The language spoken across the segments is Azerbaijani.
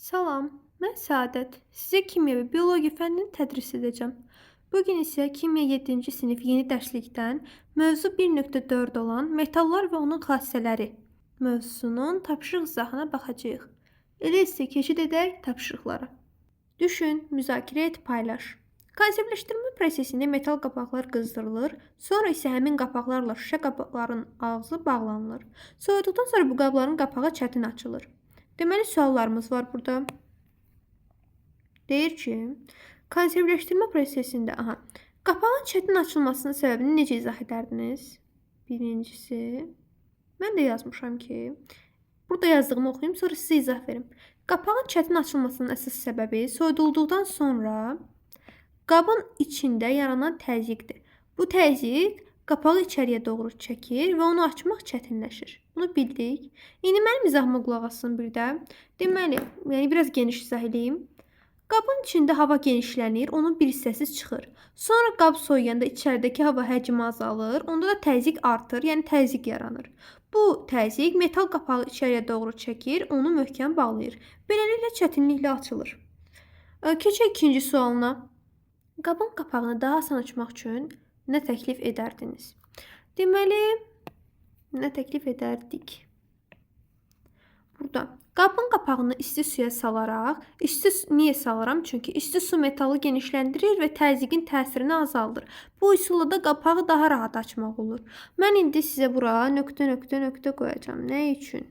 Salam, mən Səadət. Sizə kimya və biologiya fənnini tədris edəcəm. Bu gün isə kimya 7-ci sinif yeni dərslikdən mövzu 1.4 olan metallar və onun xassələri mövzusunun tapşırıq izahına baxacağıq. Elə isə keçid edək tapşırıqlara. Düşün, müzakirə et, paylaş. Konservləşdirmə prosesində metal qapaqlar qızdırılır, sonra isə həmin qapaqlarla şüşə qapaqların ağzı bağlanılır. Soyuduqdan sonra bu qabların qapağı çətin açılır. Deməli, suallarımız var burada. Deyir ki, konservləşdirmə prosesində, qapağın çətin açılmasının səbəbini necə izah edərdiniz? Birincisi, mən də yazmışam ki, burada yazdığımı oxuyum, sonra sizə izah verim. Qapağın çətin açılmasının əsas səbəbi soyudulduqdan sonra qabın içində yaranan təzyiqdir. Bu təzyiq qapağı içəriyə doğru çəkir və onu açmaq çətinləşir. Bunu bildik. İndi mənim izahıma qulaq asın bir də. Deməli, biraz geniş izah edeyim. Qabın içində hava genişlənir, onun bir hissəsi çıxır. Sonra qab soyuyanda içəridəki hava həcmi azalır, onda da təzyiq artır, yəni təzyiq yaranır. Bu təzyiq metal qapağı içəriyə doğru çəkir, onu möhkəm bağlayır. Beləliklə çətinliklə açılır. Keçək ikinci sualına. Qabın qapağını daha asan açmaq üçün nə təklif edərdiniz? Deməli, nə təklif edərdik? Burada qabın qapağını isti suya salaraq, niyə salaram? Çünki isti su metalı genişləndirir və təzyiqin təsirini azaldır. Bu üsulla da qapağı daha rahat açmaq olur. Mən indi sizə bura nöqtə qoyacağam. Nə üçün?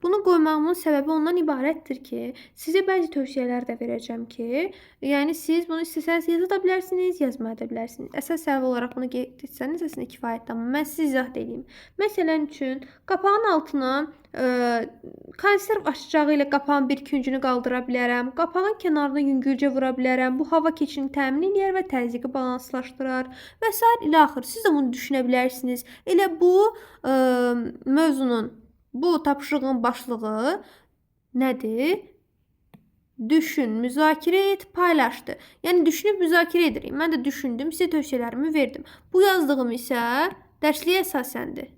Bunu qoymağımın səbəbi ondan ibarətdir ki, sizə bəzi tövsiyələr də verəcəm ki, yəni siz bunu istəsəniz yaza da bilərsiniz, yazmaya da bilərsiniz. Əsas səbəb olaraq bunu qeyd etsəniz əslində kifayətdir, amma mən sizə izah edeyim. Məsələn üçün, qapağın altına konserv açacağı ilə qapağın bir küncünü qaldıra bilərəm, qapağın kənarına yüngülcə vura bilərəm, bu hava keçini təmin edir və təzyiqi balanslaşdırar və s. ilə axır. Siz də bunu düşünə bilərsiniz. Elə bu mövzunun, bu tapşırığın başlığı nədir? Düşün, müzakirə et, paylaşdı. Yəni, düşünüb müzakirə edirik. Mən də düşündüm, sizə tövsiyələrimi verdim. Bu yazdığım isə dərsliyə əsasendir.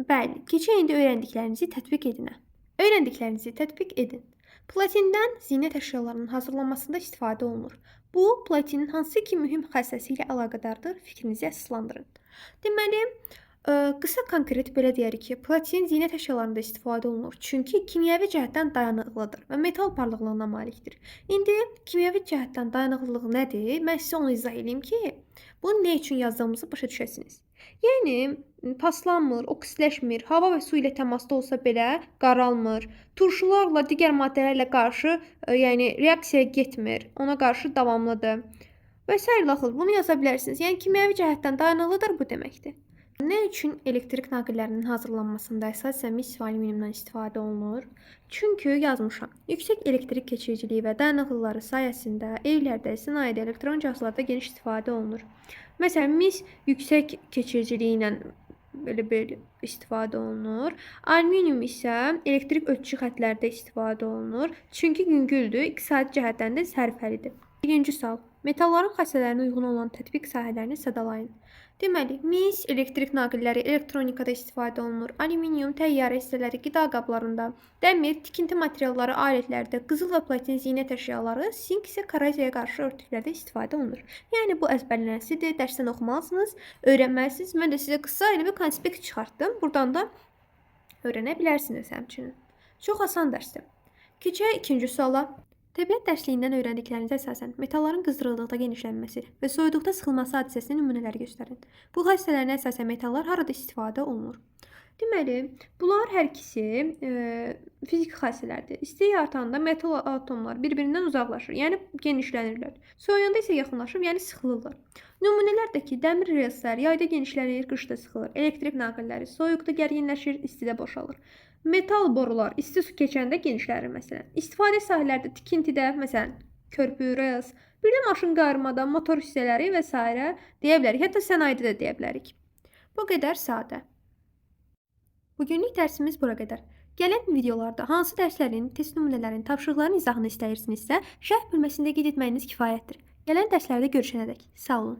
Bəli, keçək indi öyrəndiklərinizi tətbiq edin. Öyrəndiklərinizi tətbiq edin. Platindən zinət əşyalarının hazırlanmasında istifadə olunur. Bu, platinin hansı ki mühüm xassəsi ilə əlaqədardır, fikrinizi əsaslandırın. Deməli, qısa konkret belə deyərik ki, platin zinət əşyalarında istifadə olunur. Çünki kimyəvi cəhətdən dayanıqlıdır və metal parlaqlığına malikdir. İndi kimyəvi cəhətdən dayanıqlılıq nədir? Mən sizə onu izah edeyim ki, bunu nə üçün yazdığımızı başa düşəsiniz. Yəni, paslanmır, oksidləşmir, hava və su ilə təmasda olsa belə qaralmır, turşularla, digər maddələrlə qarşı reaksiyaya getmir, ona qarşı davamlıdır və s. Bunu yaza bilərsiniz. Yəni, kimyəvi cəhətdən dayanıqlıdır bu deməkdir. Nə üçün elektrik naqillərinin hazırlanmasında əsasən mis və alüminiumdan istifadə olunur? Çünki yazmışam, yüksək elektrik keçiriciliyi və dayanıqlıları sayəsində evlərdə, sənayedə, elektron cihazlarda geniş istifadə olunur. Məsələn, mis yüksək keçiriciliyi ilə belə istifadə olunur. Alüminium isə elektrik ötüşü xətlərdə istifadə olunur. Çünki yüngüldür, iqtisadi cəhətdən də sərfəlidir. Birinci sual. Metalların xassələrinə uyğun olan tətbiq sahələrini sadalayın. Deməli, mis, elektrik naqilləri elektronikada istifadə olunur. Alüminium, təyyarə hissələri qida qablarında, dəmir, tikinti materialları alətlərdə, qızıl və platin zinət əşyaları, sink isə korroziyaya qarşı örtüklərdə istifadə olunur. Yəni, bu əzbərlənəsidir, dərsdən oxumalısınız, öyrənməlisiniz. Mən də sizə qısa elə bir konspekt çıxartdım. Buradan da öyrənə bilərsiniz həmçinin. Çox asan dərsdir. Keçək ikinci suala. Təbiət dərsliyindən öyrəndiklərinizə əsasən metalların qızdırıldıqda genişlənməsi və soyuduqda sıxılması hadisəsinin nümunələri göstərin. Bu hadisələrinə əsasən metallar harada istifadə olunur? Deməli, bunlar hər ikisi fiziki hadisələrdir. İsti artanda metal atomlar bir-birindən uzaqlaşır, yəni genişlənirlər. Soyuyanda isə yaxınlaşır, yəni sıxılırlar. Nümunələrdəki dəmir relslər yayda genişlənir, qışda sıxılır. Elektrik naqilləri soyuqda gərginləşir, istidə boşalır. Metal borular isti su keçəndə genişlənir məsələn. İstifadə sahələrdə tikintidə, məsələn, körpü, rels, bir də maşın qarmada, motor hissələri və s. deyə bilərik. Hətta sənayedə də deyə bilərik. Bu qədər sadə. Bugünlük dərsimiz bura qədər. Gələn videolarda hansı dərslərin, test nümunələrin, tapşırıqların izahını istəyirsinizsə, şərh bölməsində qeyd etməyiniz kifayətdir. Gələn dərslərdə görüşənədək. Sağ olun.